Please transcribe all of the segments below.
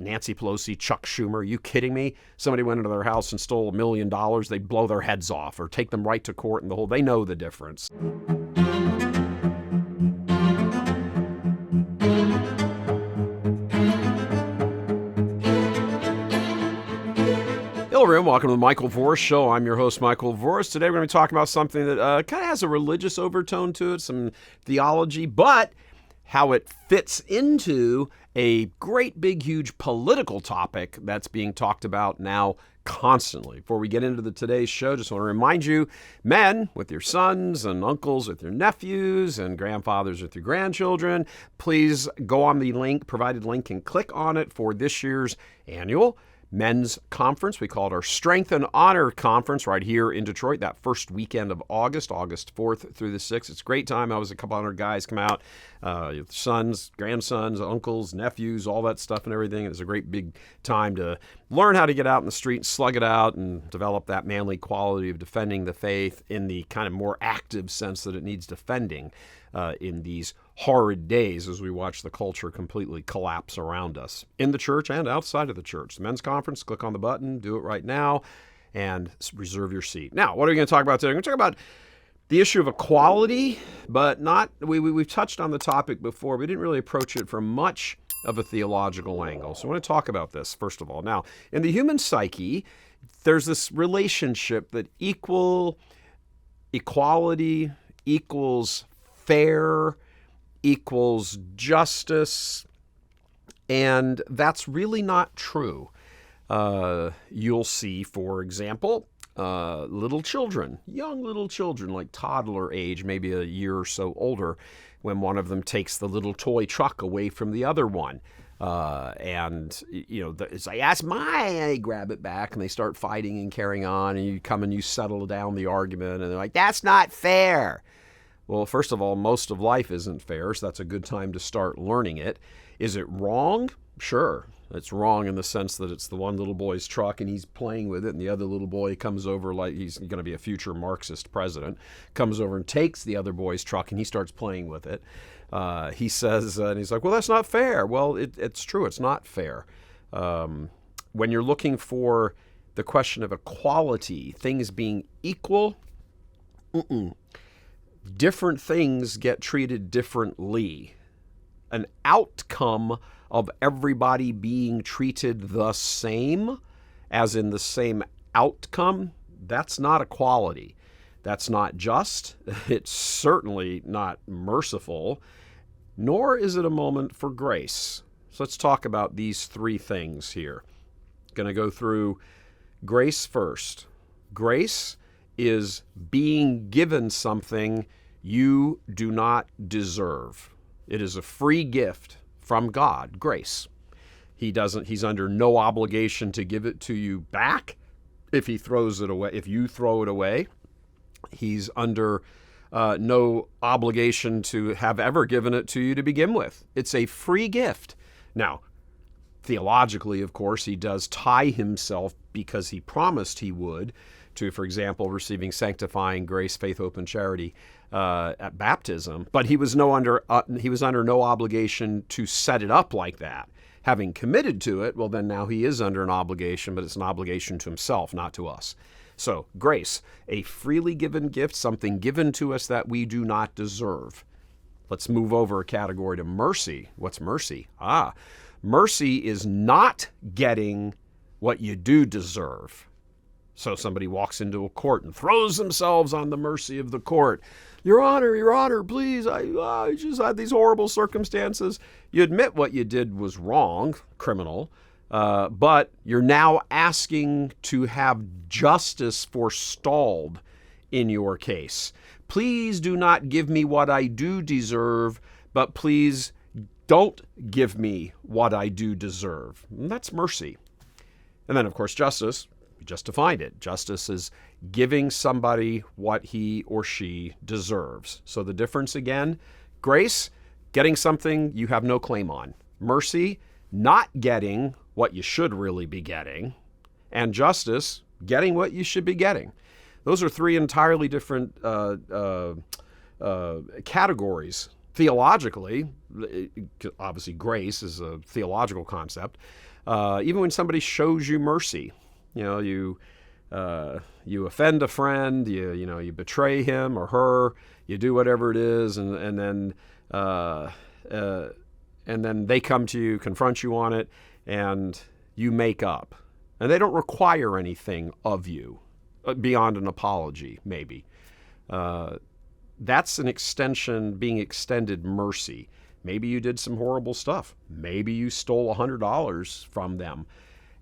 Nancy Pelosi, Chuck Schumer. Are you kidding me? Somebody went into their house and stole $1 million. They'd blow their heads off or take them right to court and they know the difference. Hello, everyone. Welcome to the Michael Voris Show. I'm your host, Michael Voris. Today, we're going to be talking about something that kind of has a religious overtone to it, some theology, but how it fits into a great, big, huge political topic that's being talked about now constantly. Before we get into today's show, just want to remind you, men with your sons and uncles with your nephews and grandfathers with your grandchildren, please go on the provided link and click on it for this year's annual men's conference. We call it our Strength and Honor Conference right here in Detroit, that first weekend of August 4th through the 6th. It's a great time. I was a couple hundred guys come out, sons, grandsons, uncles, nephews, all that stuff and everything. It's a great big time to learn how to get out in the street, slug it out, and develop that manly quality of defending the faith in the kind of more active sense that it needs defending in these horrid days as we watch the culture completely collapse around us in the church and outside of the church. The men's conference, click on the button, do it right now, and reserve your seat. Now, what are we going to talk about today? We're going to talk about the issue of equality, but not, we've touched on the topic before. We didn't really approach it from much of a theological angle. So I want to talk about this, first of all. Now, in the human psyche, there's this relationship that equality equals fair equals justice, and that's really not true. You'll see, for example, little children, young little children, like toddler age, maybe a year or so older, when one of them takes the little toy truck away from the other one. And, it's like, that's mine, and they grab it back, and they start fighting and carrying on, and you come and you settle down the argument, and they're like, that's not fair. Well, first of all, most of life isn't fair, so that's a good time to start learning it. Is it wrong? Sure. It's wrong in the sense that it's the one little boy's truck and he's playing with it, and the other little boy comes over like he's going to be a future Marxist president, comes over and takes the other boy's truck and he starts playing with it. He says, and he's like, well, that's not fair. Well, it's true. It's not fair. When you're looking for the question of equality, things being equal, different things get treated differently. An outcome of everybody being treated the same, as in the same outcome, that's not equality. That's not just. It's certainly not merciful, nor is it a moment for grace. So let's talk about these three things here. Going to go through grace first. Grace is being given something you do not deserve. It is a free gift from God, grace. He's under no obligation to give it to you back if he throws it away. If you throw it away, he's under no obligation to have ever given it to you to begin with. It's a free gift. Now, theologically, of course, he does tie himself, because he promised he would, to, for example, receiving sanctifying grace, faith, hope, and charity at baptism. But he was under no obligation to set it up like that. Having committed to it, well, then now he is under an obligation, but it's an obligation to himself, not to us. So, grace, a freely given gift, something given to us that we do not deserve. Let's move over a category to mercy. What's mercy? Mercy is not getting what you do deserve. So somebody walks into a court and throws themselves on the mercy of the court. Your Honor, please, I just had these horrible circumstances. You admit what you did was wrong, criminal, but you're now asking to have justice forestalled in your case. Please do not give me what I do deserve, but please don't give me what I do deserve. And that's mercy. And then, of course, justice. We just defined it. Justice is giving somebody what he or she deserves. So the difference again, grace, getting something you have no claim on. Mercy, not getting what you should really be getting. And justice, getting what you should be getting. Those are three entirely different categories. Theologically, obviously grace is a theological concept. Even when somebody shows you mercy, you offend a friend, you betray him or her, you do whatever it is, and then they come to you, confront you on it, and you make up. And they don't require anything of you beyond an apology, maybe. That's an extension, being extended mercy. Maybe you did some horrible stuff. Maybe you stole $100 from them.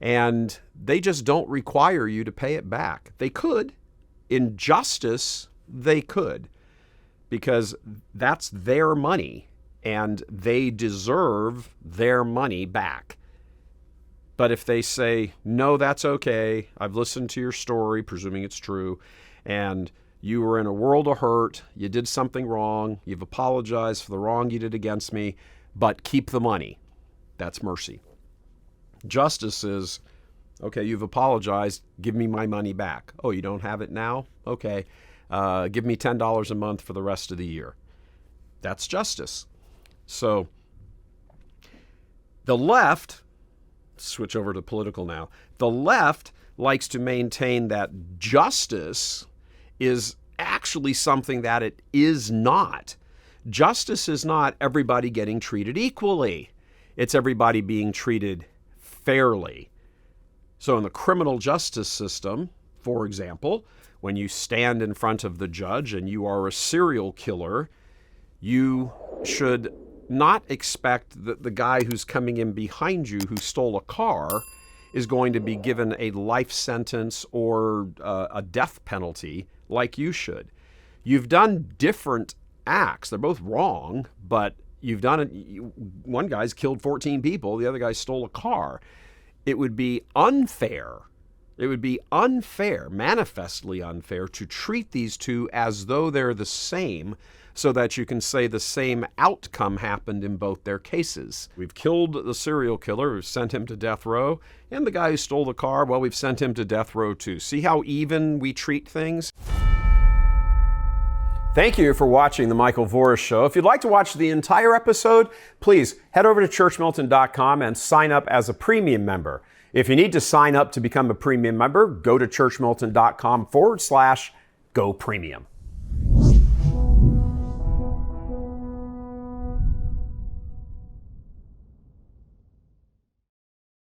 And they just don't require you to pay it back. They could. In justice, they could. Because that's their money, and they deserve their money back. But if they say, no, that's okay, I've listened to your story, presuming it's true, and you were in a world of hurt, you did something wrong, you've apologized for the wrong you did against me, but keep the money. That's mercy. Justice is, okay, you've apologized, give me my money back. Oh, you don't have it now? Okay, give me $10 a month for the rest of the year. That's justice. So the left, switch over to political now, the left likes to maintain that justice is actually something that it is not. Justice is not everybody getting treated equally. It's everybody being treated fairly. So in the criminal justice system, for example, when you stand in front of the judge and you are a serial killer, you should not expect that the guy who's coming in behind you who stole a car is going to be given a life sentence or a death penalty like you should. You've done different acts. They're both wrong, but you've done it. One guy's killed 14 people. The other guy stole a car. It would be unfair. It would be unfair, manifestly unfair, to treat these two as though they're the same so that you can say the same outcome happened in both their cases. We've killed the serial killer, we've sent him to death row, and the guy who stole the car, well, we've sent him to death row too. See how even we treat things? Thank you for watching The Michael Voris Show. If you'd like to watch the entire episode, please head over to churchmilitant.com and sign up as a premium member. If you need to sign up to become a premium member, go to churchmilitant.com/go premium.